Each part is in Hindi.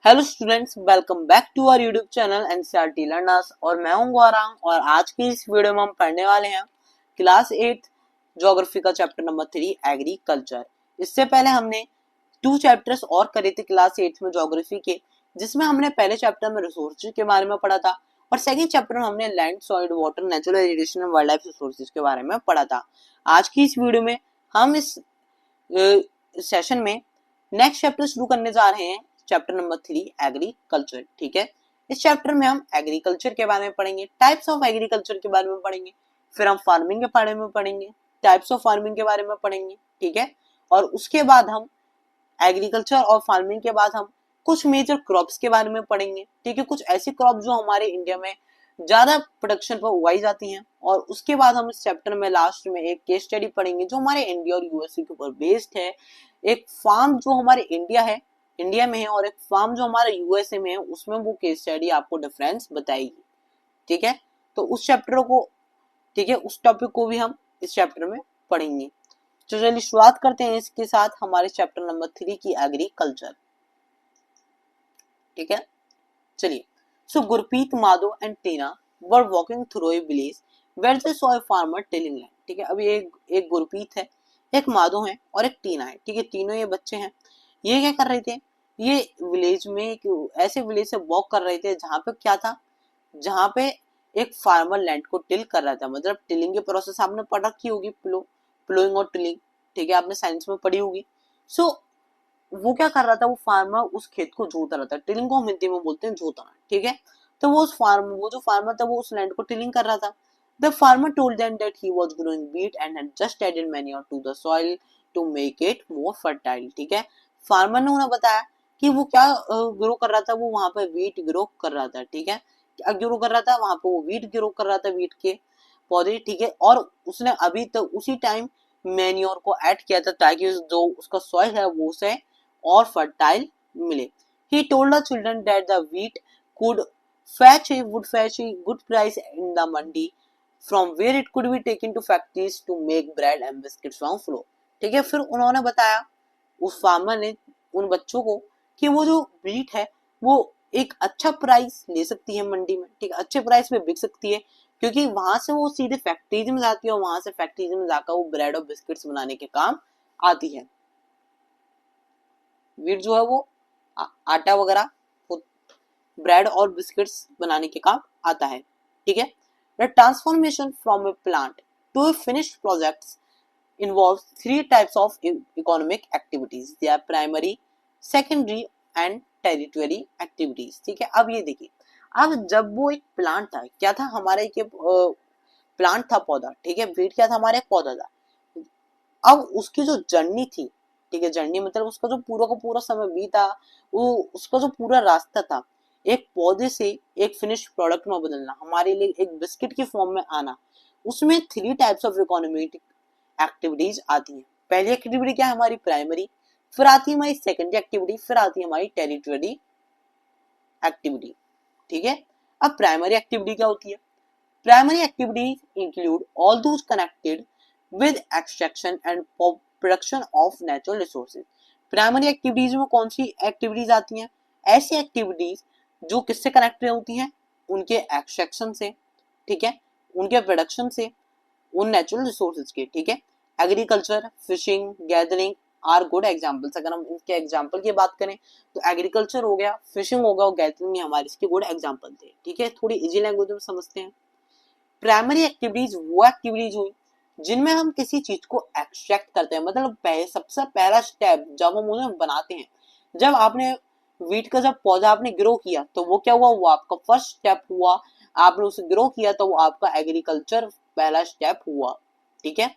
Hello students, welcome back to our YouTube channel NCERT learners. और मैं हूं गौरांग और आज की इस वीडियो में हम पढ़ने वाले हैं क्लास 8 ज्योग्राफी का चैप्टर नंबर 3 एग्रीकल्चर। इससे पहले हमने 2 चैप्टर्स और करे थे क्लास 8 में ज्योग्राफी के, जिसमें हमने पहले चैप्टर में रिसोर्सेज के बारे में पढ़ा था और सेकंड चैप्टर में हमने land, soil, water, natural vegetation and wild life resources के बारे में पढ़ा था। आज की इस वीडियो में हम इस सेशन में नेक्स्ट चैप्टर शुरू करने जा रहे हैं, चैप्टर नंबर 3 एग्रीकल्चर। ठीक है, इस चैप्टर में हम एग्रीकल्चर के बारे में पढ़ेंगे, टाइप्स ऑफ एग्रीकल्चर के बारे में पढ़ेंगे, फिर हम फार्मिंग के बारे में पढ़ेंगे, टाइप्स ऑफ फार्मिंग के बारे में पढ़ेंगे। ठीक है, और उसके बाद हम एग्रीकल्चर और फार्मिंग के बाद हम कुछ मेजर क्रॉप्स के बारे में पढ़ेंगे। ठीक है, कुछ ऐसी क्रॉप जो हमारे इंडिया में ज्यादा प्रोडक्शन पर उगाई जाती हैं। और उसके बाद हम इस चैप्टर में लास्ट में एक केस स्टडी पढ़ेंगे जो हमारे इंडिया और यूएसए के ऊपर बेस्ड है। एक फार्म जो हमारे इंडिया में है और एक फार्म जो हमारे यूएसए में है, उसमें वो केस स्टडी आपको डिफरेंस बताएगी। ठीक है, तो उस चैप्टर को, ठीक है, उस टॉपिक को भी हम इस चैप्टर में पढ़ेंगे। तो चलिए शुरुआत करते हैं इसके साथ हमारे चैप्टर नंबर 3 की एग्रीकल्चर। ठीक है, चलिए। So Gurpreet, Madhav and Tina were walking through a village where they saw a farmer tilling land. ठीक है, अभी एक गुरप्रीत है, एक माधव है और एक टीना है। ठीक है, तीनों ये बच्चे हैं। ये क्या कर रहे थे, ये विलेज में एक ऐसे विलेज से वॉक कर रहे थे जहां पे क्या था, जहां पे एक फार्मर लैंड को टिल कर रहा था। मतलब टिलिंग की प्रोसेस आपने पढ़ रखी होगी, प्लोइंग और टिलिंग। ठीक है, आपने साइंस में पढ़ी होगी। सो वो क्या कर रहा था, वो फार्मर उस खेत को जोत रहा था। टिलिंग को हम हिंदी में बोलते हैं जोतना। ठीक है, तो वो जो फार्मर था वो उस लैंड को टिलिंग कर रहा था। The farmer told them that he was growing wheat and had just added manure to the soil to make it more fertile. ठीक है, फार्मर ने उन्हें बताया कि वो क्या ग्रो कर रहा था, वो वहां पे व्हीट ग्रो कर रहा था। ठीक है, क्या ग्रो कर रहा था, वहां पे वो व्हीट ग्रो कर रहा था, व्हीट के पौधे। ठीक है, और उसने अभी तक उसी टाइम मैन्योर को ऐड किया था ताकि जो उसका सॉइल है वो उसे और फर्टाइल मिले। He told the children that the wheat would fetch a good price in the mandi from where it could be taken to factories to make bread and biscuits from flour। ठीक है, फिर उन्होंने बताया, उस फार्मर ने उन बच्चों को, कि वो जो व्हीट है वो एक अच्छा प्राइस ले सकती है मंडी में। ठीक है, अच्छे प्राइस पे बिक सकती है क्योंकि वहां से वो सीधे फैक्ट्रीज में जाती है और वहां से फैक्ट्रीज में जाकर वो ब्रेड और बिस्किट्स बनाने के काम आती है। व्हीट जो है वो आटा वगैरह, ब्रेड और बिस्किट्स बनाने के काम आता है। ठीक है, the transformation from a plant to a finished projects involves 3 types of economic activities. They are primary, secondary and tertiary activities। ठीक है, अब ये देखिए, अब जब वो एक प्लांट था, क्या था हमारा एक प्लांट था, पौधा। ठीक है, व्हीट क्या था, हमारा एक पौधा था। अब उसकी जो जर्नी थी, ठीक है, जर्नी मतलब उसका जो पूरा का पूरा समय बीता, वो उसका जो पूरा रास्ता था, एक पौधे से एक फिनिश प्रोडक्ट में बदलना, हमारे लिए एक बिस्किट की फॉर्म में आना, उसमें 3 टाइप्स ऑफ इकोनॉमिक एक्टिविटीज आती हैं। पहली एक्टिविटी क्या है, हमारी प्राइमरी, फिर आती है हमारी सेकेंडरी एक्टिविटी, फिर आती है हमारी टेरिटरी एक्टिविटी। ठीक है, अब प्राइमरी एक्टिविटी क्या होती है, primary activities include all those connected with extraction and production of natural resources। Primary activities में कौन सी एक्टिविटीज आती हैं, ऐसी एक्टिविटीज जो किससे कनेक्टेड होती हैं, उनके एक्सट्रैक्शन से, ठीक है, उनके प्रोडक्शन से, उन नेचुरल रिसोर्सेज के। ठीक है, agriculture, fishing, gathering are good examples. अगर हम इनके एग्जाम्पल की बात करें तो एग्रीकल्चर हो गया, फिशिंग हो गया और गैदरिंग हमारे इसके गुड एग्जाम्पल थे। ठीक है, थोड़ी इजी लैंग्वेज में समझते हैं। प्राइमरी एक्टिविटीज वो एक्टिविटीज हुई जिनमें हम किसी चीज को एक्सट्रैक्ट करते हैं। मतलब सबसे पहला स्टेप जब हम उन्हें बनाते हैं, जब आपने व्हीट का जब पौधा आपने ग्रो किया तो वो क्या हुआ, वो आपका फर्स्ट स्टेप हुआ। आपने उसे ग्रो किया तो वो आपका एग्रीकल्चर पहला स्टेप हुआ। ठीक है,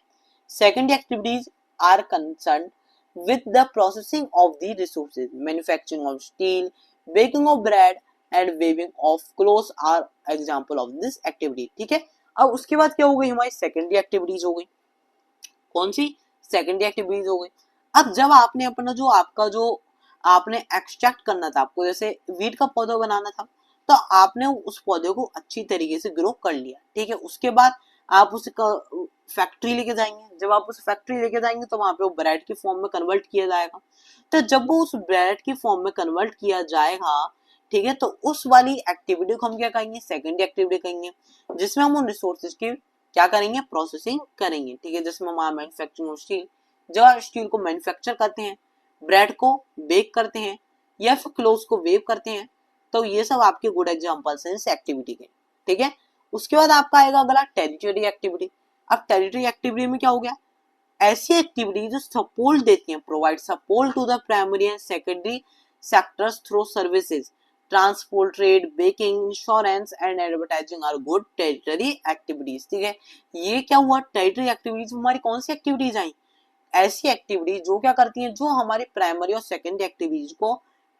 second activities are concern with the processing of the resources, manufacturing of steel, baking of bread and weaving of clothes are example of this activity। ठीक है, अब उसके बाद क्या हो गई, हमारी सेकेंडरी एक्टिविटीज हो गई। कौन सी, सेकेंडरी एक्टिविटीज हो गई। अब जब आपने अपना जो आपका जो आपने एक्सट्रैक्ट करना था, आपको जैसे वीट का पौधा बनाना था, तो आपने उस पौधे को अच्छी तरीके से ग्रो कर लिया। ठीक है, उसके बाद आप फैक्ट्री लेके जाएंगे, जब आप उस फैक्ट्री लेके जाएंगे तो वहां पे वो ब्रेड की फॉर्म में कन्वर्ट किया जाएगा। तो जब वो उस ब्रेड की फॉर्म में कन्वर्ट किया जाएगा, ठीक है, तो उस वाली एक्टिविटी को हम क्या कहेंगे, सेकेंडरी एक्टिविटी कहेंगे, जिसमें हम उन रिसोर्सेज की क्या करेंगे, प्रोसेसिंग करेंगे, ठीक है, जिसमें हम मैन्युफैक्चरिंग ऑफ स्टील, जब आप स्टील को मैन्युफैक्चर करते हैं, ब्रेड को बेक करते हैं या फिर क्लोथ्स को वेव करते हैं, तो ये सब आपके गुड एग्जांपल्स हैं इस एक्टिविटी के, ठीक है। उसके बाद आपका आएगा अगला टेरिटरी एक्टिविटी। अब टेरिटरी एक्टिविटी में क्या हो गया, ऐसी एक्टिविटी जो सपोर्ट देती हैं, provide support to the primary and secondary sectors through services, transport, trade, banking, insurance and advertising are good tertiary activities, ठीक है। ये क्या हुआ, टेरिटरी एक्टिविटीज हमारी कौन सी एक्टिविटीज आई, ऐसी एक्टिविटी जो क्या करती हैं, जो हमारी प्राइमरी और सेकेंडरी एक्टिविटीज को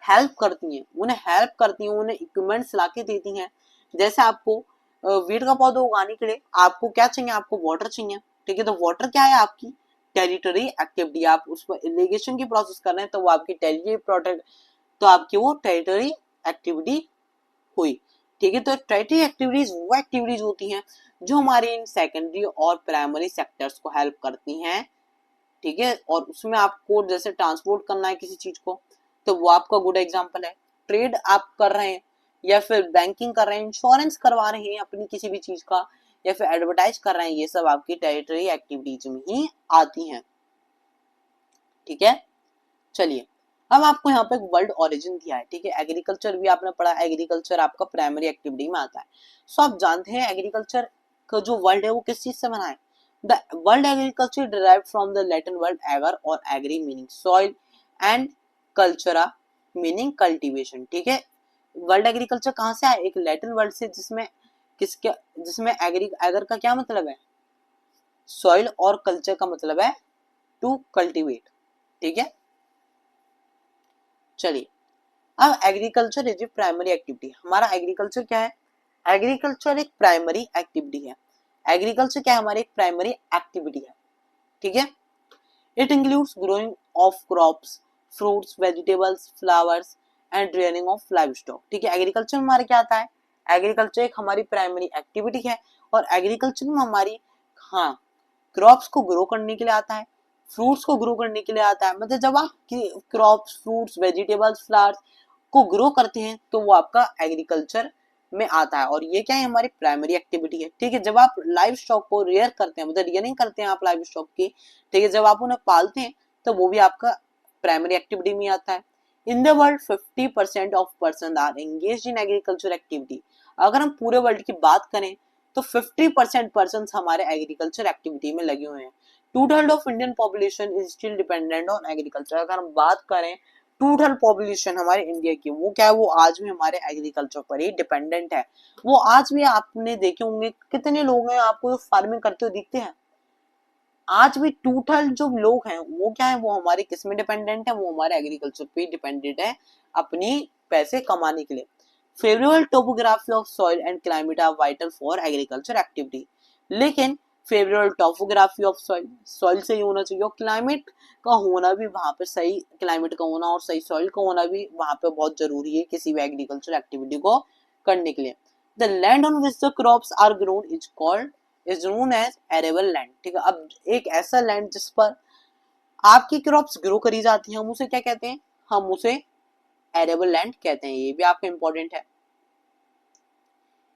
हेल्प करती हैं, उन्हें इक्विपमेंट्स ला के देती हैं। जैसे आपको वीट का पौधा उगाने के लिए आपको क्या चाहिए, आपको वाटर चाहिए, ठीक है, तो वाटर क्या है, आपकी टेरिटरी एक्टिविटी, आप उस पर इरिगेशन की प्रोसेस कर रहे हैं तो वो आपकी टेरिटरी प्रोटेक्ट, तो आपकी वो टेरिटरी एक्टिविटी हुई, ठीक है। तो टेरिटरी एक्टिविटीज वो एक्टिविटीज होती हैं जो हमारे इन सेकेंडरी और प्राइमरी सेक्टर्स को हेल्प करती हैं, ठीक है, और उसमें आपको जैसे ट्रांसपोर्ट करना है किसी चीज को, तो वो आपका गुड एग्जांपल है। ट्रेड आप कर रहे हैं या फिर बैंकिंग कर रहे हैं, इंश्योरेंस करवा रहे हैं अपनी किसी भी चीज का, या फिर एडवर्टाइज कर रहे हैं, ये सब आपकी टेरिटरी एक्टिविटीज में ही आती हैं, ठीक है। चलिए, अब आपको यहाँ पे वर्ल्ड ओरिजिन दिया है, ठीक है। एग्रीकल्चर भी आपने पढ़ा, एग्रीकल्चर आपका प्राइमरी एक्टिविटी में आता है। सो आप जानते हैं एग्रीकल्चर का जो वर्ल्ड है वो किस चीज से बना है, the world agriculture derived from the Latin word ager और agri meaning soil and cultura meaning cultivation, ठीक है। वर्ल्ड एग्रीकल्चर कहाँ से आया, एक लैटिन वर्ड से, जिसमें एगर का क्या मतलब है, सॉइल, और कल्चर का मतलब है टू कल्टीवेट, ठीक है। चलिए, अब agriculture is a primary activity, हमारा एग्रीकल्चर क्या है, एग्रीकल्चर एक प्राइमरी एक्टिविटी है। एग्रीकल्चर क्या है, हमारी एक प्राइमरी एक्टिविटी है, ठीक है। It includes growing of crops, fruits, vegetables, flowers and rearing of live stock, ठीक है। एग्रीकल्चर में हमारे क्या आता है, एग्रीकल्चर एक हमारी प्राइमरी एक्टिविटी है, और एग्रीकल्चर में हमारी, हाँ, क्रॉप्स को ग्रो करने के लिए आता है, फ्रूट्स को ग्रो करने के लिए आता है, मतलब जब आप क्रॉप्स, फ्रूट्स, वेजिटेबल्स, फ्लावर्स को ग्रो करते हैं तो वो आपका एग्रीकल्चर में आता है, और ये क्या है, हमारी प्राइमरी एक्टिविटी है, ठीक है। जब आप लाइव स्टॉक को रेयर करते हैं, मतलब रियरिंग करते हैं आप लाइव स्टॉक की, ठीक है, जब आप उन्हें पालते हैं तो वो भी आपका प्राइमरी एक्टिविटी में आता है। In the world 50% of person are engaged in agriculture activity, अगर हम पूरे वर्ल्ड की बात करें तो 50% पर्सन हमारे एग्रीकल्चर एक्टिविटी में लगे हुए हैं। 2/3 of Indian population is still dependent on agriculture, अगर हम बात करें 2/3 पॉपुलेशन हमारे इंडिया की, वो क्या है, वो आज भी हमारे एग्रीकल्चर पर ही डिपेंडेंट है। वो आज भी, आपने देखे होंगे कितने लोग हैं आपको जो फार्मिंग करते हुए दिखते हैं, आज भी 2/3 जो लोग हैं वो क्या है, वो हमारे किस में डिपेंडेंट है, वो हमारे एग्रीकल्चर पे डिपेंडेंट है अपनी पैसे कमाने के लिए। Favourable topography of soil and climate are vital for agriculture activity, लेकिन favourable topography of soil, soil सही होना चाहिए, और क्लाइमेट का होना भी वहां पे, सही क्लाइमेट का होना और सही सॉइल का होना भी वहां पे बहुत जरूरी है किसी भी एग्रीकल्चर एक्टिविटी को करने के लिए। The land on which the crops are grown is known as arable land, ठीक है। अब एक ऐसा लैंड जिस पर आपकी क्रॉप्स ग्रो करी जाती हैं, हम उसे क्या कहते हैं, हम उसे एरेबल लैंड कहते हैं, ये भी आपका इंपॉर्टेंट है।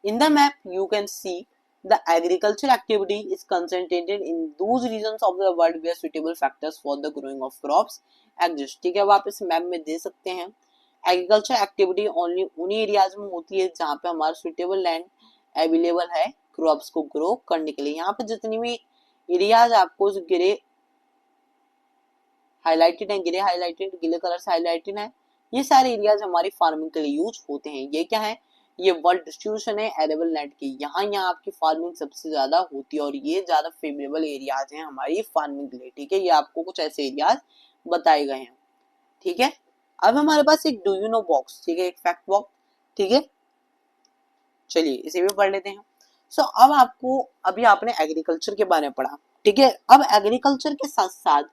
In the map you can see the agricultural activity is concentrated in those regions of the world where suitable factors for the growing of crops exist, ठीक है। अब आप इस मैप में दे सकते हैं, एग्रीकल्चर एक्टिविटी ओनली उन्हीं एरियाज में होती है जहाँ पे हमारा सुटेबल लैंड अवेलेबल है क्रॉप्स को ग्रो करने के लिए। यहाँ पे जितनी भी एरियाज आपको गिरे हाईलाइटेड है, गिले कलर से हाईलाइटेड है, ये सारे एरियाज हमारी फार्मिंग के लिए यूज होते हैं। ये क्या है, ये वर्ल्ड डिस्ट्रीब्यूशन है एरेबल लैंड की, यहाँ आपकी फार्मिंग सबसे ज्यादा होती है, और ये ज्यादा फेवरेबल एरियाज हैं हमारी फार्मिंग के लिए, ठीक है। ये आपको कुछ ऐसे एरियाज बताए गए हैं, ठीक है। अब हमारे पास एक डू यू नो बॉक्स, ठीक है, एक फैक्ट बॉक्स, ठीक है। चलिए इसे भी पढ़ लेते हैं। सो अब आपको, अभी आपने एग्रीकल्चर के बारे में पढ़ा, ठीक है। अब एग्रीकल्चर के साथ साथ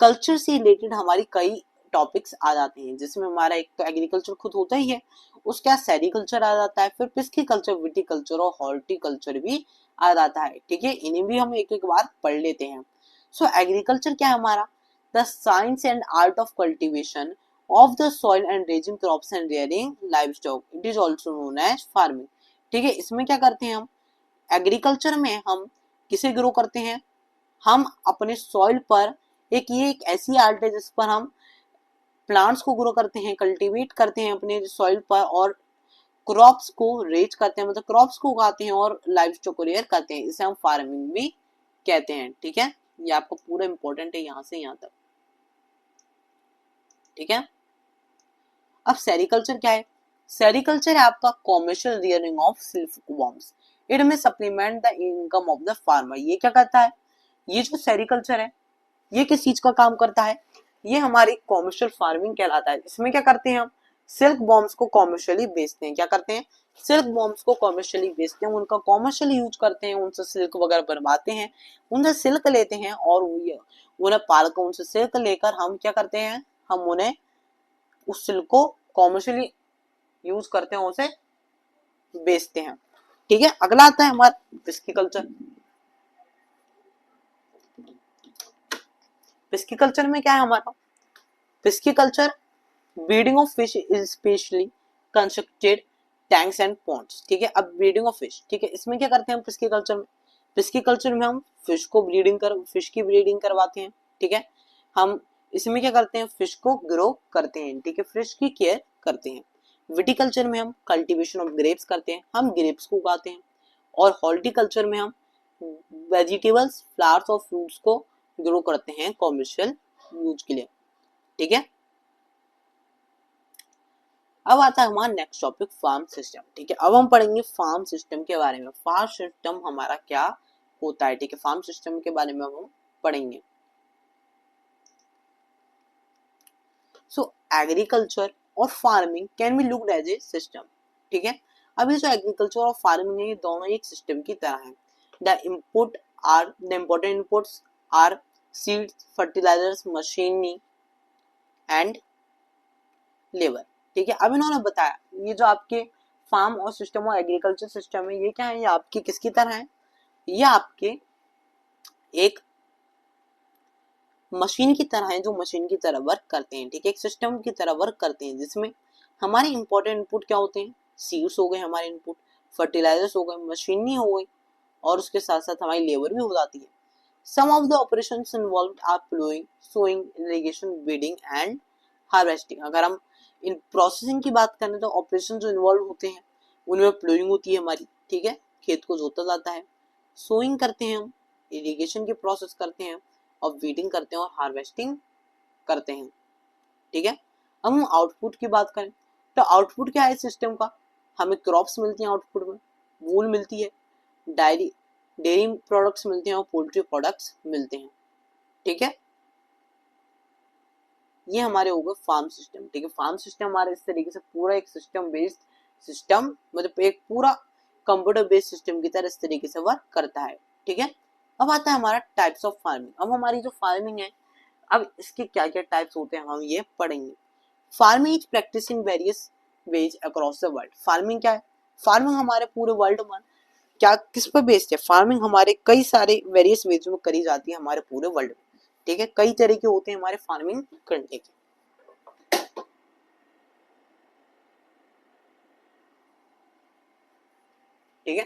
कल्चर से रिलेटेड हमारी कई टॉपिक्स आ जाते हैं, जिसमें हमारा एक तो एग्रीकल्चर खुद होता ही है, उसके बाद सेरिकल्चर आ जाता है, फिर पिस्किकल्चर, विटिकल्चर और हॉर्टिकल्चर भी आ जाता है। ठीक है, इन्हें भी हम एक एक बार पढ़ लेते हैं। सो एग्रीकल्चर क्या है हमारा? The science and art of cultivation of the soil and raising crops and rearing livestock, it is also known as farming. ठीक है, इसमें क्या करते हैं हम? एग्रीकल्चर में हम किसे ग्रो करते हैं? हम अपने सॉइल पर ये एक ऐसी आर्ट है जिस पर हम प्लांट्स को ग्रो करते हैं, कल्टीवेट करते हैं अपने सॉइल पर, और क्रॉप्स को रेज करते हैं, मतलब क्रॉप्स को उगाते हैं और लाइव स्टॉक को रेयर करते हैं। इसे हम फार्मिंग भी कहते हैं। ठीक है, ये आपको पूरा इंपॉर्टेंट है यहाँ से यहाँ तक। ठीक है, अब सेरिकल्चर क्या है? सेरिकल्चर है आपका कॉमर्शियल रियरिंग ऑफ सिल्कवॉर्म्स, इट में supplement the income of the farmer. ये क्या करता है? ये जो सेरिकल्चर है ये किस चीज का काम करता है? ये हमारी कॉमर्शियल फार्मिंग कहलाता है। इसमें क्या करते हैं हम? सिल्क बॉम्ब्स को कॉमर्शियली बेचते हैं। क्या करते हैं? सिल्क बॉम्ब्स को कॉमर्शियली बेचते हैं, उनका कॉमर्शियली यूज करते हैं, उनसे सिल्क वगैरह बनवाते हैं, उनसे सिल्क लेते हैं और उन्हें पालकर उनसे सिल्क लेकर हम क्या करते हैं? हम उन्हें उस सिल्क को कॉमर्शियली यूज करते हैं, उसे बेचते हैं। ठीक है, अगला आता है हमारा पिस्किकल्चर। पिस्किकल्चर में क्या है हमारा? Pisciculture breeding of fish is specially constructed tanks and ponds. ठीक है, अब ब्रीडिंग ऑफ फिश, ठीक है, इसमें क्या करते हैं हम पिस्किकल्चर में? पिस्किकल्चर में हम फिश की ब्रीडिंग करवाते हैं। ठीक है, हम इसमें क्या करते हैं? फिश को ग्रो करते हैं। ठीक है, फिश की केयर करते हैं। विटिकल्चर में हम कल्टीवेशन ऑफ ग्रेप्स करते हैं, हम ग्रेप्स को उगाते हैं। और हॉर्टिकल्चर में हम वेजिटेबल्स, फ्लावर्स और फ्रूट्स को ग्रो करते हैं कॉमर्शियल यूज के लिए। ठीक है, अब आता है हमारा नेक्स्ट टॉपिक फार्म सिस्टम। ठीक है, अब हम पढ़ेंगे फार्म सिस्टम के बारे में। फार्म सिस्टम हमारा क्या होता है? ठीक है, फार्म सिस्टम के बारे में हम पढ़ेंगे। सो एग्रीकल्चर और farming can be looked as a system. ठीक है, अब ये जो एग्रीकल्चर और फार्मिंग है ये दोनों एक सिस्टम की तरह है। The important inputs are seeds, fertilisers, machinery and labour. ठीक है, अब इन्होंने बताया ये जो आपके फार्म और सिस्टम और एग्रीकल्चर सिस्टम है ये क्या है? ये आपके किसकी तरह है? ये आपके एक मशीन की तरह है, जो मशीन की तरह वर्क करते हैं। ठीक है, एक सिस्टम की तरह वर्क करते हैं, जिसमें हमारे इंपॉर्टेंट इनपुट क्या होते हैं? सीड्स हो गए हमारे इनपुट, फर्टिलाइजर्स हो गए, मशीनरी हो गई, और उसके साथ साथ हमारी लेबर भी हो जाती है। Some of the operations involved are ploughing, sowing, irrigation, weeding and harvesting. अगर हम इन प्रोसेसिंग की बात करें तो ऑपरेशन जो इन्वॉल्व होते हैं उनमें प्लोइंग होती है हमारी। ठीक है, खेत को जोता जाता है, सोइंग करते हैं हम, इरिगेशन की प्रोसेस करते हैं, और वीडिंग करते हैं और हार्वेस्टिंग करते हैं। ठीक है, अब हम आउटपुट की बात करें तो आउटपुट क्या है सिस्टम का? हमें क्रॉप्स मिलती हैं आउटपुट में, वूल मिलती है, डेयरी प्रोडक्ट्स मिलते हैं और पोल्ट्री प्रोडक्ट्स मिलते हैं। ठीक है, ये हमारे हो गए फार्म सिस्टम। ठीक है, फार्म सिस्टम हमारे इस तरीके से पूरा एक सिस्टम बेस्ड सिस्टम, मतलब एक पूरा कंप्यूटर बेस्ड सिस्टम की तरह इस तरीके से वर्क करता है। ठीक है, अब आता है हमारा टाइप्स ऑफ फार्मिंग। अब हमारी जो फार्मिंग है, अब इसके क्या क्या टाइप्स होते हैं हम ये पढ़ेंगे। Farming is practice in various ways across the world. Farming क्या है? फार्मिंग हमारे पूरे वर्ल्ड में क्या किस पर बेस्ड है? फार्मिंग हमारे कई सारे वेरियस वेज में करी जाती है हमारे पूरे वर्ल्ड में। ठीक है, कई तरीके होते हैं हमारे फार्मिंग करने के। ठीक है,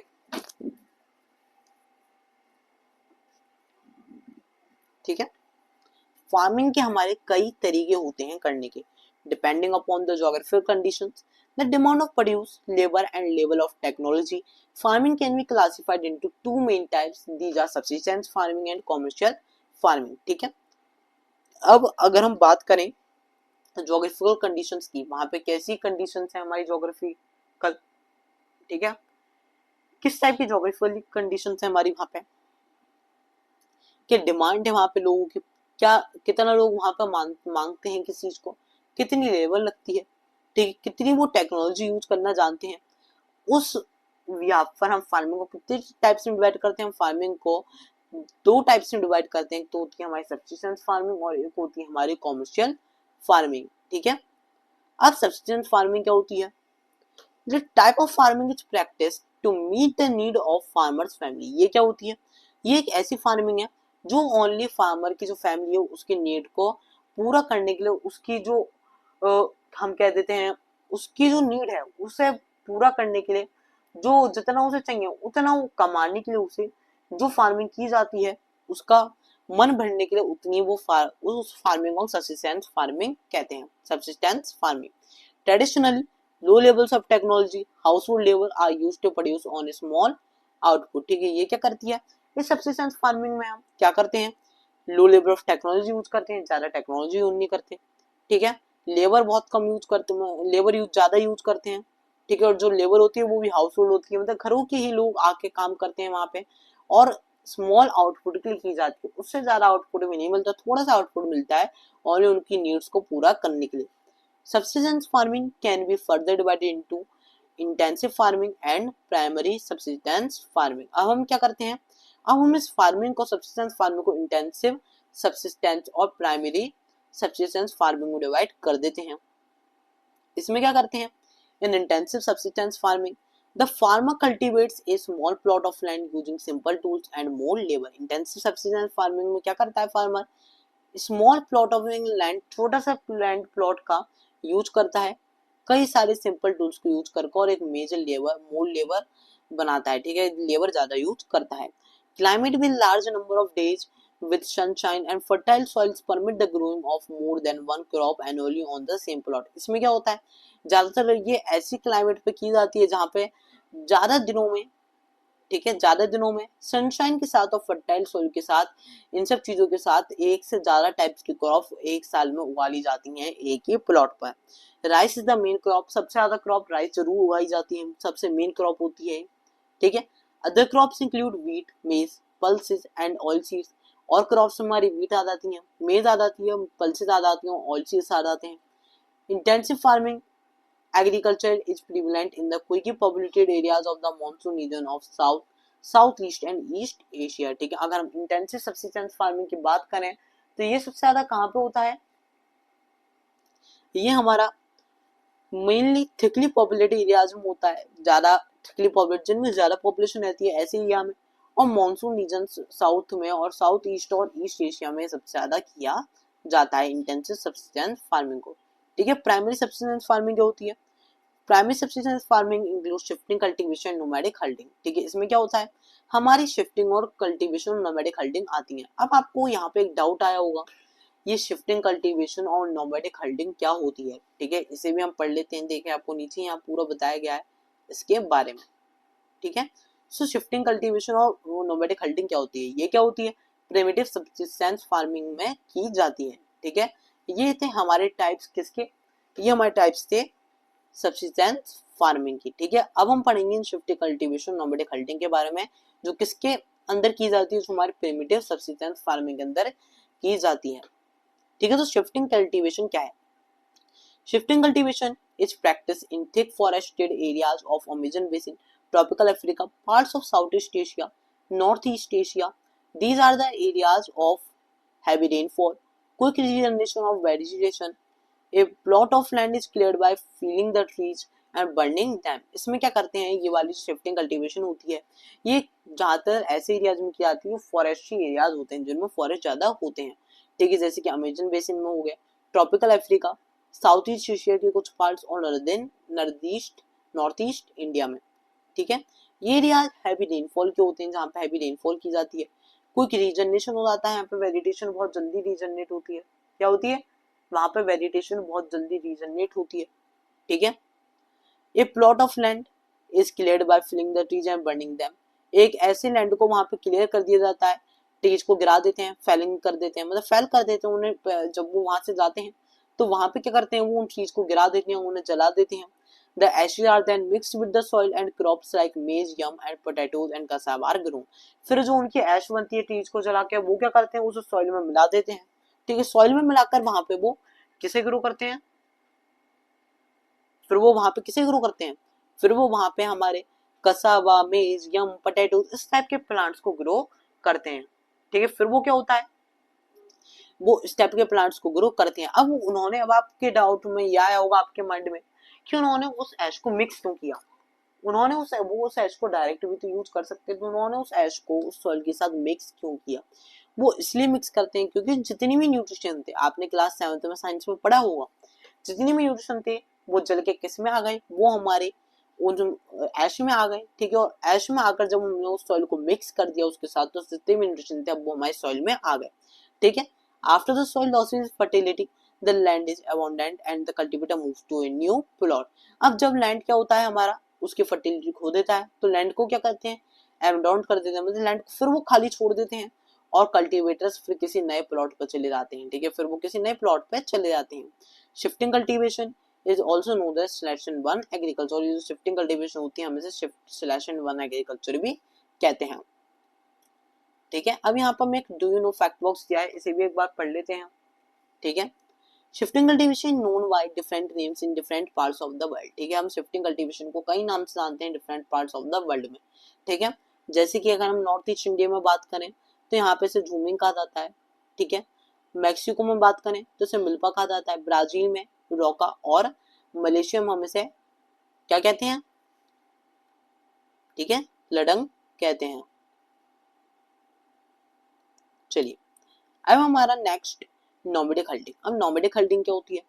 ठीक है, फार्मिंग के हमारे कई तरीके होते हैं करने के, depending upon the geographical conditions, the demand of produce, labour and level of technology. Farming can be classified into two main types, these are subsistence farming and commercial farming. ठीक है, अब अगर हम बात करें जोग्राफिकल कंडीशंस की, वहां पे कैसी कंडीशंस है हमारी जोग्राफिकल? ठीक है, किस टाइप की जोग्राफिकल कंडीशंस है हमारी वहां पे? क्या डिमांड है वहां पे लोगों की, क्या कितना लोग वहां पे मांगते हैं किस चीज को, कितनी लेबर लगती है, ठीक है, कितनी वो टेक्नोलॉजी यूज करना जानते हैं, उस यहाँ पर हम फार्मिंग को कितने टाइप से डिवाइड करते हैं? हम फार्मिंग को दो टाइप से डिवाइड करते हैं, तो होती है हमारी सब्सिस्टेंस फार्मिंग और एक होती है हमारी कॉमर्शियल फार्मिंग, ठीक है। अब सब्सिस्टेंस फार्मिंग क्या होती है? The type of farming is practice to meet the need of farmers family. ये क्या होती है? ये एक ऐसी फार्मिंग है जो ओनली फार्मर की जो फैमिली है उसके नीड को पूरा करने के लिए, उसकी जो हम कह देते हैं उसकी जो नीड है उसे पूरा करने के लिए, जो जितना उसे चाहिए उतना वो कमाने के लिए उसे जो फार्मिंग की जाती है उसका मन भरने के लिए उतनी वो उस फार्मिंग को सब्सिस्टेंस फार्मिंग कहते हैं। Subsistence farming traditionally low levels of technology household labor are used to produce on a small output, ठीक है। ये क्या करती है? इस सब्सिस्टेंस फार्मिंग में हम क्या करते हैं? Low level of technology use करते हैं, ज्यादा टेक्नोलॉजी यूज नहीं करते, ठीक है। लेबर बहुत कम यूज करते हैं, लेबर यूज ज्यादा यूज करते हैं, ठीक है। और जो लेबर होती है वो भी हाउस होल्ड होती है, मतलब घरों के ही लोग आके काम करते हैं वहां पे, और स्मॉल आउटपुट के लिए की जाती है। उससे ज्यादा आउटपुट भी नहीं मिलता, थोड़ा सा आउटपुट मिलता है और उनकी नीड्स को पूरा करने के लिए। Subsistence farming can be further divided into intensive farming and primary subsistence farming। अब हम क्या करते हैं? अब हम इस फार्मिंग को, सब्सिस्टेंस फार्मिंग को इंटेंसिव सब्सिस्टेंस और प्राइमरी सब्सिस्टेंस फार्मिंग में डिवाइड कर देते हैं। इसमें क्या करते हैं? In intensive subsistence farming the farmer cultivates a small plot of land using simple tools and more labour. Intensive subsistence farming में क्या करता है farmer? Small plot of land, छोटा सा लैंड प्लॉट का यूज करता है, कई सारे सिंपल टूल्स को यूज करके, और एक मेजर लेबर, मोर लेबर बनाता है, ठीक है। लेबर ज्यादा यूज करता है। Climate with large number of days with sunshine and fertile soils permit the growing of more than one crop annually on the same plot। इसमें क्या होता है? ज्यादातर ये ऐसी क्लाइमेट पे की जाती है जहाँ पे ज्यादा दिनों में, ठीक है, ज्यादा दिनों में सनशाइन के साथ और फर्टाइल सोइल के साथ, इन सब चीजों के साथ एक से ज्यादा टाइप्स की क्रॉप एक साल में उगा ली जाती हैं एक ही प्लॉट पर। Rice is the main crop, सबसे ज्यादा क्रॉप राइस जरूर उगाई जाती है, सबसे मेन क्रॉप होती है, ठीक है। अदर क्रॉप्स इंक्लूड व्हीट, मेज, पल्सेस एंड ऑयल सीड्स। और क्रॉप्स हमारी व्हीट आ जाती है, मेज आ जाती है, पल्सेस आ जाती हैं, ऑयल सीड्स आ जाते हैं। Intensive farming agriculture is prevalent in the quickly populated areas of the monsoon region of South, Southeast and East Asia, ठीक है। अगर हम इंटेंसिव सब्सिस्टेंस फार्मिंग की बात करें तो ये सबसे ज्यादा कहाँ पे होता है? ये हमारा मेनली थिकली पॉपुलेटेड एरियाज में होता है, ज्यादा थिकली पॉपुलेटेड, जिनमें ज्यादा पॉपुलेशन रहती है ऐसे एरिया में, और मॉनसून रीजन साउथ में और साउथ ईस्ट और ईस्ट एशिया में सबसे ज्यादा किया जाता है इंटेंसिव सब्सिस्टेंस फार्मिंग को, ठीक है। प्राइमरी सब्सिस्टेंस फार्मिंग क्या होती है? Primary subsistence farming include shifting, cultivation, nomadic herding, ठीक है। इसमें क्या होता है? हमारी शिफ्टिंग और कल्टीवेशन और नोमैडिक हल्डिंग आती है। अब आपको यहाँ पे एक डाउट आया होगा, ये शिफ्टिंग, कल्टीवेशन और नोमैडिक हल्डिंग क्या होती है, ठीक है। इसे भी हम पढ़ लेते हैं, देखिए आपको नीचे यहाँ पूरा बताया गया है इसके बारे में, ठीक है। सो शिफ्टिंग, कल्टीवेशन और नोमैडिक हल्डिंग क्या होती है? ये क्या होती है? प्रिमिटिव सब्सिस्टेंस फार्मिंग में की जाती है, ठीक है। ये थे हमारे टाइप्स, किसके? ये हमारे टाइप्स थे सब्सिस्टेंस फार्मिंग की, ठीक है। अब हम पढ़ेंगे शिफ्टिंग, कल्टीवेशन, नोमैडिक हल्टिंग के बारे में, जो किसके अंदर की जाती है? जो हमारे प्रिमिटिव सब्सिस्टेंस फार्मिंग के अंदर की जाती है, ठीक है। तो शिफ्टिंग कल्टीवेशन क्या है? Shifting cultivation is practice in thick forested areas of Amazon basin, tropical Africa, parts of south east Asia, north east Asia. These are the areas of heavy rainfall, quick regeneration of vegetation, a plot of land is cleared by felling the trees and burning them। इसमें क्या करते हैं? ये वाली शिफ्टिंग कल्टीवेशन होती है, ये ज्यादातर ऐसे एरियाज में की जाती है, फॉरेस्ट्री एरियाज होते हैं जिनमें फॉरेस्ट ज्यादा होते हैं, ठीक है। जैसे कि अमेजन बेसिन में हो गया, tropical Africa, south east Asia के कुछ पार्ट्स और नॉर्थ ईस्ट इंडिया में, ठीक है। ये एरियाज हैवी रेनफॉल के होते हैं, जहाँ पे हैवी रेनफॉल की जाती है, क्विक रीजनरेशन हो जाता है, यहाँ पे वेजिटेशन बहुत जल्दी रीजनरेट होती है। क्या होती है? वहां पे वेजिटेशन बहुत जल्दी रीजनरेट होती है, ठीक है। A plot of land is cleared by felling the trees and burning them. एक ऐसे लैंड को वहां पे क्लियर कर दिया जाता है, ट्रीज को गिरा देते हैं, फेलिंग कर देते हैं, मतलब फेल कर देते हैं उन्हें। जब वो वहां से जाते हैं तो वहां पे क्या करते हैं? वो उन ट्रीज को गिरा देते हैं, उन्हें जला देते हैं। The ashes are then mixed with the soil and crops like maize, yam and potatoes and cassava are grown। फिर जो उनकी ऐश बनती है ट्रीज को जला के, वो क्या करते हैं? उसे सॉइल में मिला देते हैं, ठीक है। सॉइल में मिलाकर वहां पे वो किसे ग्रो करते हैं? फिर वो वहां पे किसे ग्रो करते हैं? फिर वो वहां पे हमारे कसावा, मेज, यम, पोटैटोज, इस टाइप के प्लांट्स को ग्रो करते हैं, ठीक है। फिर वो क्या होता है? वो इस टाइप के प्लांट्स को ग्रो करते हैं। अब उन्होंने, अब आपके डाउट में यह आया होगा आपके माइंड में कि उन्होंने उस ऐश को मिक्स क्यों किया। उन्होंने उस ऐश को डायरेक्ट भी तो यूज कर सकते थे, तो उन्होंने उस ऐश को उस सॉइल के साथ मिक्स क्यों किया। वो इसलिए मिक्स करते हैं क्योंकि जितनी भी न्यूट्रिशन थे, आपने क्लास 7th में साइंस में पढ़ा होगा, जितनी भी न्यूट्रिशन थे वो जल के किस में आ गए, वो हमारे वो जो ऐश में आ गए, ठीक है। और ऐश में आकर जब हमने उस सॉइल को मिक्स कर दिया उसके साथ, तो जितने भी न्यूट्रिशन थे अब वो हमारे सॉइल में आ गए, ठीक है। After the soil loses fertility the land is abandoned and the cultivator moves to a new plot. अब जब लैंड क्या होता है हमारा, उसकी फर्टिलिटी खो देता है, तो लैंड को क्या करते हैं, एबंडोन कर देते हैं, मतलब लैंड को फिर वो खाली छोड़ देते हैं और कल्टीवेटर्स फिर किसी नए प्लॉट पर चले जाते हैं, ठीक है। फिर वो किसी नए प्लॉट पे चले जाते हैं। Shifting cultivation is also known as selection one agriculture. ये जो शिफ्टिंग कल्टीवेशन होती है, हमें से शिफ्ट सिलेक्शन वन एग्रीकल्चर भी कहते हैं, ठीक है। अब यहाँ पर मैं एक do you know fact box दिया है, इसे भी एक बार पढ़ लेते हैं, ठीक है। Shifting cultivation known by different names in different parts of the world, ठीक है। हम शिफ्टिंग कल्टीवेशन को कई नाम से जानते हैं different parts of the world में, ठीक है। जैसे कि अगर हम नॉर्थ ईस्ट इंडिया में बात करें तो यहाँ पे इसे झूमिंग कहा जाता है, ठीक है। मैक्सिको में बात करें तो इसे मिल्पा कहा जाता है, ब्राजील में रोका, और मलेशिया में हम इसे क्या कहते हैं, ठीक है, लडंग कहते हैं। चलिए अब हमारा नेक्स्ट नोमैडिक हल्टिंग। अब नोमैडिक हल्टिंग क्या होती है,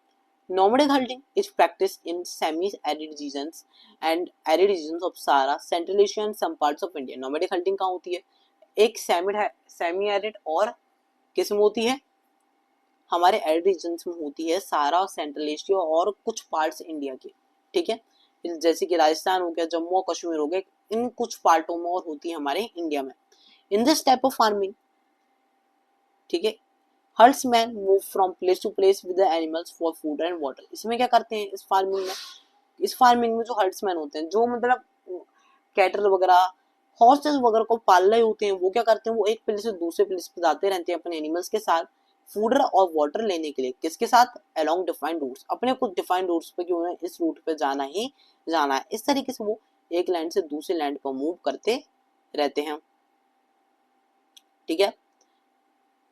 nomadic herding is practice in semi arid regions and arid regions of Sahara, Central Asia and some parts of India. Nomadic herding कहाँ होती है, एक सेमी एरिड और किस में होती है, हमारे एरिड रीजन्स में होती है, सहारा और सेंट्रल एशिया और कुछ पार्ट्स इंडिया के, ठीक है। जैसे कि राजस्थान हो गया, जम्मू और कश्मीर हो गए, इन कुछ पार्टों में और होती है हमारे इंडिया में। In this type of farming, ठीक है, herdsmen move from place to place with the animals for food and water. इसमें क्या करते हैं इस फार्मिंग में जो हर्ट्समैन होते हैं, जो मतलब कैटल वगैरह हॉर्सेस वगैरह को पाल रहे होते हैं, वो क्या करते हैं, वो एक प्लेस से दूसरे प्लेस पे जाते रहते हैं अपने एनिमल्स के साथ फूड और वाटर लेने के लिए। किसके साथ, अलोंग डिफाइंड रूट्स, अपने कुछ डिफाइंड रूट्स पे कि उन्हें इस रूट पे जाना ही जाना है। इस तरीके से वो एक लैंड से दूसरे लैंड पर मूव करते रहते हैं, ठीक है।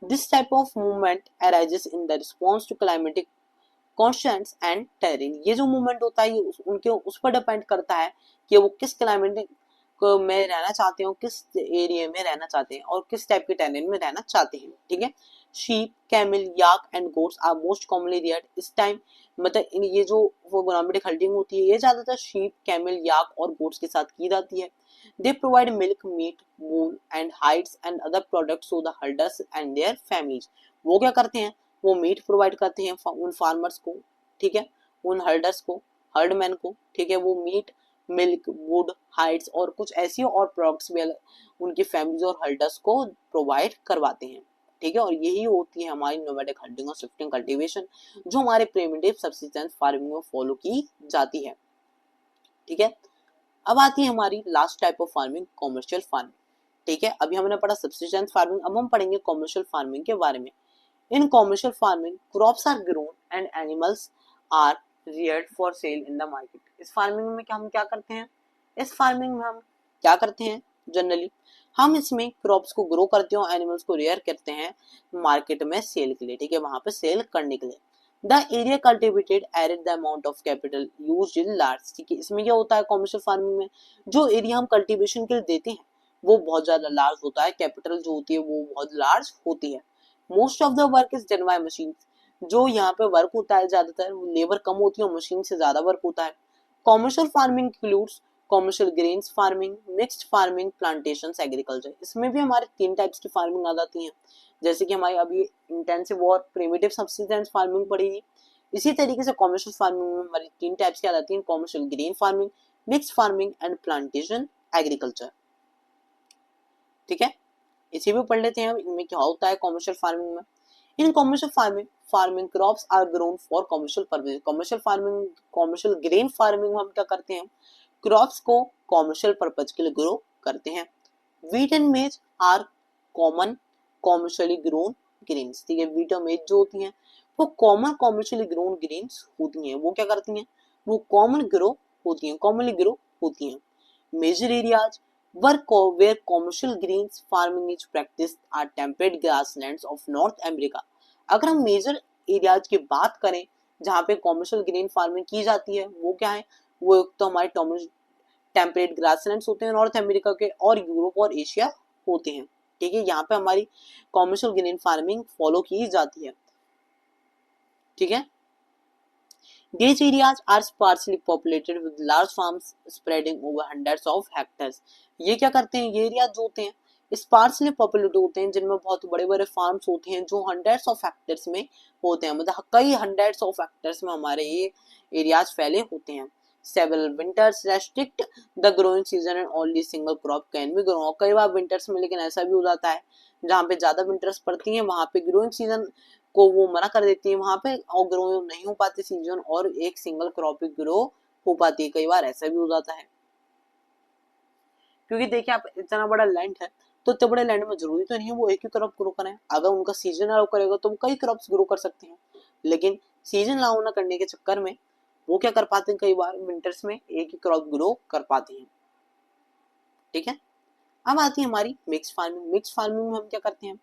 This type of movement arises in the response to climatic constants and terrain। ये जो मूवमेंट होता है ये उनके उस पर डिपेंड करता है कि वो किस क्लाइमेटिक में रहना चाहते हैं, किस एरिया में रहना चाहते हैं और किस टाइप के टेरेन में रहना चाहते हैं, ठीक है। Sheep, camel, yak and goats are most commonly reared. इस टाइम मतलब ये जो वो नोमैडिक हल्टिंग होती है ये ज्यादातर शीप, कैमल, याक और गोट्स के साथ की जाती है। They provide milk, meat, wool and hides and other products to the herders and their families। वो क्या करते हैं, वो मीट प्रोवाइड करते हैं उन फार्मर्स को, ठीक है, उन हर्डर्स को, हर्डमैन को, ठीक है। वो मीट, मिल्क, वुड, हाइड्स और कुछ ऐसी और प्रोडक्ट्स भी उनकी फैमिलीज और हर्डर्स को प्रोवाइड करवाते हैं, ठीक है। और यही होती है हमारी नोमैडिक हल्टिंग और शिफ्टिंग कल्टीवेशन, जो हमारे प्रिमिटिव सब्सिस्टेंस फार्मिंग में फॉलो की जाती है, ठीक है। अब आती है हमारी last type of farming, commercial farming, ठीक है। अभी हमने पढ़ा सब्सिस्टेंस फार्मिंग, अब हम पढ़ेंगे कॉमर्शियल फार्मिंग के बारे में। In commercial farming crops are grown and animals are reared for sale in the market. इस फार्मिंग में हम क्या करते हैं, इस फार्मिंग में हम क्या करते हैं, जनरली हम इसमें क्रॉप्स को ग्रो करते हैं और एनिमल्स को रेयर करते हैं मार्केट में सेल के लिए, ठीक है, वहां पे सेल करने के लिए। The area cultivated arid the amount of capital used in large, ठीक है। इसमें क्या होता है कॉमर्शियल फार्मिंग में, जो एरिया हम कल्टीवेशन के लिए देते हैं वो बहुत ज्यादा लार्ज होता है, कैपिटल जो होती है वो बहुत लार्ज होती है। Most of the work is done by machine, जो यहाँ पे वर्क होता है ज्यादातर लेबर कम होती है और मशीन से ज्यादा वर्क होता है। Commercial farming includes commercial grains farming, mixed farming, plantations, agriculture. इसमें भी हमारे 3 टाइप्स की फार्मिंग आ जाती है, जैसे कि हमारी अभी इंटेंसिव और प्रिमिटिव सब्सिस्टेंस फार्मिंग पड़ेगी, इसी तरीके से कॉमर्शियल फार्मिंग में हमारी 3 टाइप्स की आ जाती है, commercial grain farming, mixed farming and plantation agriculture, ठीक है। इसी भी पढ़ लेते हैं हम इनमें क्या होता है कॉमर्शियल फार्मिंग में। In commercial farming crops are grown for commercial purpose. Commercial farming, commercial grain farming में हम क्या करते हैं, क्रॉप्स को कॉमर्शियल पर्पज के लिए ग्रो करते हैं। Wheat and maize are common commercially grown grains, ठीक है। व्हीट और मेज जो होती हैं वो कॉमन कॉमर्शियली ग्रोन ग्रेन्स होती हैं, वो क्या करती हैं, वो कॉमन ग्रो होती हैं, कॉमनली ग्रो होती हैं। Major areas where commercial greens farming is practiced are temperate grasslands of North America अगर हम मेजर एरियाज की बात करें जहाँ पे कॉमर्शियल ग्रेन फार्मिंग की जाती है, वो क्या है, वो एक तो हमारे टेम्परेट ग्रासलैंड्स होते हैं नॉर्थ अमेरिका के, और यूरोप और एशिया होते हैं। ठीक है, यहाँ पे हमारी कॉमर्शियल ग्रेन फार्मिंग फॉलो की जाती है। ठीक है, these areas are sparsely populated with large farms spreading over hundreds of hectares। ये क्या करते हैं, ये एरिया जो होते हैं स्पार्सली पॉपुलेटेड होते हैं, जिनमें बहुत बड़े बड़े फार्म्स होते हैं जो हंड्रेड्स ऑफ हेक्टेयर्स में होते हैं, मतलब कई हंड्रेड्स ऑफ हेक्टेयर्स में हमारे ये एरियाज फैले होते हैं। Several winters restrict the growing season and only single crop can be grown। कई बार विंटर्स में लेकिन ऐसा भी हो जाता है जहाँ पे ज्यादा विंटर्स पड़ती हैं वहां पे ग्रोइंग सीजन को वो मना कर देती है, वहां पे और ग्रो नहीं हो पाती सीजन, और एक सिंगल क्रॉप ही ग्रो हो पाती है। कई बार ऐसा भी हो जाता है, क्योंकि देखिए आप इतना बड़ा लैंड है तो इतने बड़े लैंड में जरूरी तो नहीं है वो एक ही क्रॉप ग्रो करें। अगर उनका सीजन अलाउ करेगा तो वो कई क्रॉप्स ग्रो कर सकते हैं, लेकिन सीजन अलाउ ना करने के चक्कर में वो क्या कर पाते हैं, कई बार विंटर्स में एक ही क्रॉप ग्रो कर पाते हैं। ठीक है, अब आती है हमारी मिक्स फार्मिंग। मिक्स फार्मिंग में हम क्या करते हैं,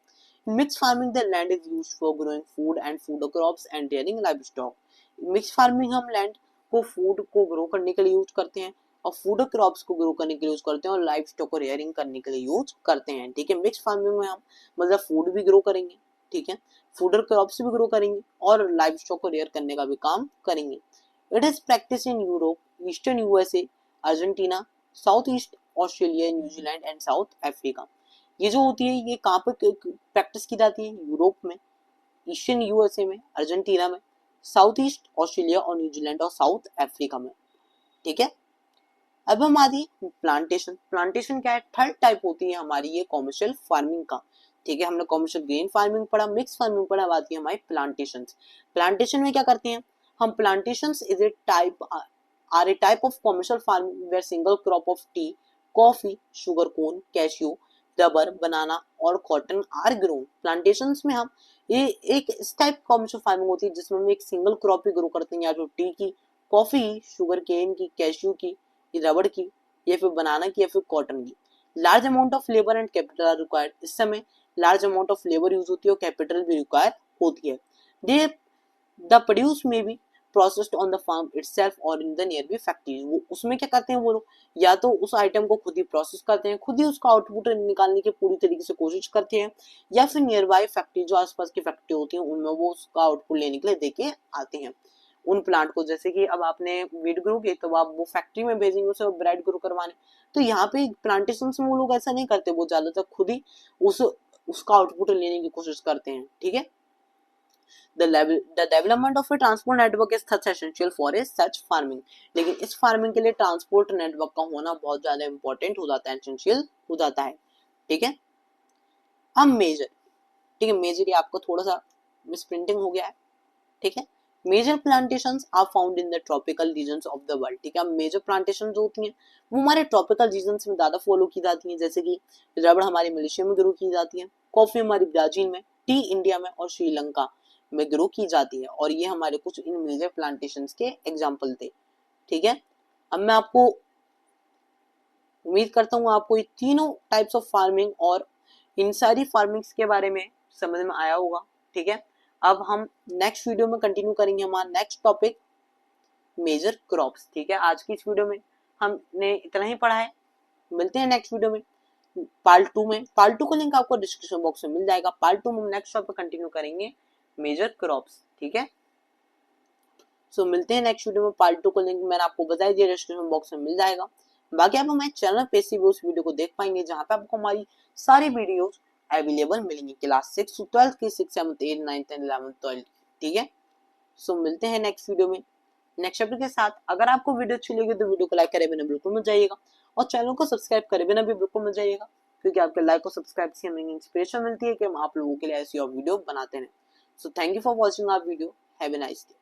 mix farming the land is used for growing food and food crops and rearing live stock. Mix farming हम लैंड को फूड को ग्रो करने के लिए यूज करते हैं और फूड क्रॉप्स को ग्रो करने के लिए यूज करते हैं और लाइव स्टॉक को रेयरिंग करने के लिए यूज करते हैं। ठीक है, मिक्स फार्मिंग में हम मतलब फूड भी ग्रो करेंगे, ठीक है, फूड क्रॉप्स भी ग्रो करेंगे और लाइव स्टॉक को रेयर करने का भी काम करेंगे। It is practice in Europe, eastern USA, Argentina, south east Australia, New Zealand and south Africa. ये जो होती है ये कहाँ पे प्रैक्टिस की जाती है, यूरोप में, ईस्टर्न यूएसए में, अर्जेंटीना में, साउथ ईस्ट ऑस्ट्रेलिया और न्यूजीलैंड और साउथ अफ्रीका में। ठीक है, अब हम आती है प्लांटेशन। प्लांटेशन क्या है, थर्ड टाइप होती है हमारी ये कॉमर्शियल फार्मिंग का। ठीक है, हमने कॉमर्शियल ग्रेन फार्मिंग पढ़ा, मिक्स फार्मिंग पढ़ा, अब आती है हमारी प्लांटेशन। प्लांटेशन में क्या करते हैं हम, plantation is a type are a type of commercial farming where single crop of tea, coffee, sugarcane, cashew, rubber, banana और कॉटन आर ग्रोन। प्लांटेशंस में हम ये एक इस टाइप कॉमर्शियल फार्मिंग होती है जिसमें हम एक सिंगल क्रॉप ही ग्रो करते हैं, या तो टी की, कॉफी की, शुगर केन की, कैश्यू की, रबड़ की, या फिर बनाना की, या फिर कॉटन की। Large amount of labour and capital R required. इस समय large amount of labour use होती है और कैपिटल भी रिक्वायर होती है। दे द प्रोड्यूस में भी processed on the farm itself और इन द नियरबाई फैक्ट्रीज। वो उसमें क्या करते हैं वो लोग, या तो उस आइटम को खुद ही प्रोसेस करते हैं, खुद ही उसका आउटपुट निकालने की पूरी तरीके से कोशिश करते हैं, या फिर नियर बाय फैक्ट्री जो आसपास की फैक्ट्री होती है उनमें वो उसका आउटपुट लेने के लिए देके आते हैं उन प्लांट को। जैसे कि अब आपने वीट ग्रो की तो आप वो फैक्ट्री में भेजेंगे उसे ब्रेड ग्रो करवाने, तो यहाँ पे प्लांटेशन में वो लोग ऐसा नहीं करते, वो ज्यादातर खुद ही उसका आउटपुट लेने की कोशिश करते हैं। ठीक है, the development of a transport network is such essential for a such farming। लेकिन इस फार्मिंग के लिए ट्रांसपोर्ट नेटवर्क का होना बहुत ज्यादा इंपॉर्टेंट हो जाता है, एसेंशियल हो जाता है। ठीक है, अब मेजर, ठीक है, मेजर ये आपको थोड़ा सा मिसप्रिंटिंग हो गया है। ठीक है, major plantations are found in the tropical regions of the world. ठीक है, मेजर प्लांटेशन जो होती हैं वो हमारे ट्रॉपिकल रीजन्स में ज्यादा फॉलो की जाती हैं, जैसे कि रबड़ हमारी मलेशिया में ग्रो की जाती है, कॉफी हमारी ब्राजील में, टी इंडिया में और श्रीलंका में ग्रो की जाती है, और ये हमारे कुछ इन मेजर प्लांटेशंस के एग्जांपल थे। ठीक है, अब मैं आपको उम्मीद करता हूँ आपको ये तीनों टाइप्स ऑफ फार्मिंग और इन सारी फार्मिंग्स के बारे में समझ में आया होगा। ठीक है, अब हम नेक्स्ट वीडियो में कंटिन्यू करेंगे हमारा नेक्स्ट टॉपिक मेजर क्रॉप्स। ठीक है, आज की इस वीडियो में हमने इतना ही पढ़ा है, मिलते हैं नेक्स्ट वीडियो में पार्ट 2 में। पार्ट 2 का लिंक आपको डिस्क्रिप्शन बॉक्स में मिल जाएगा। पार्ट 2 में हम नेक्स्ट टॉपिक कंटिन्यू करेंगे मेजर क्रॉप्स। ठीक है, सो मिलते हैं नेक्स्ट वीडियो में। पार्ट 2 का लिंक मैंने आपको बता दिया, डिस्क्रिप्शन बॉक्स में मिल जाएगा। बाकी आप हमारे चैनल पे से भी उस वीडियो को देख पाएंगे जहां पे आपको हमारी सारी वीडियोस अवेलेबल मिलेंगी, क्लास 6 to 12 की, 6, 7, 8, 9, 10, 11, 12। ठीक है, सो मिलते हैं नेक्स्ट वीडियो में नेक्स्ट चैप्टर के साथ। अगर आपको वीडियो अच्छी लगी तो वीडियो को लाइक करे बिना बिल्कुल मत जाइएगा, और चैनल को सब्सक्राइब करे बिना भी बिल्कुल मत जाइएगा, क्योंकि आपके लाइक और सब्सक्राइब से हमें इंस्पिरेशन मिलती है कि हम आप लोगों के लिए ऐसी और वीडियो बनाते हैं। So thank you for watching our video, have a nice day.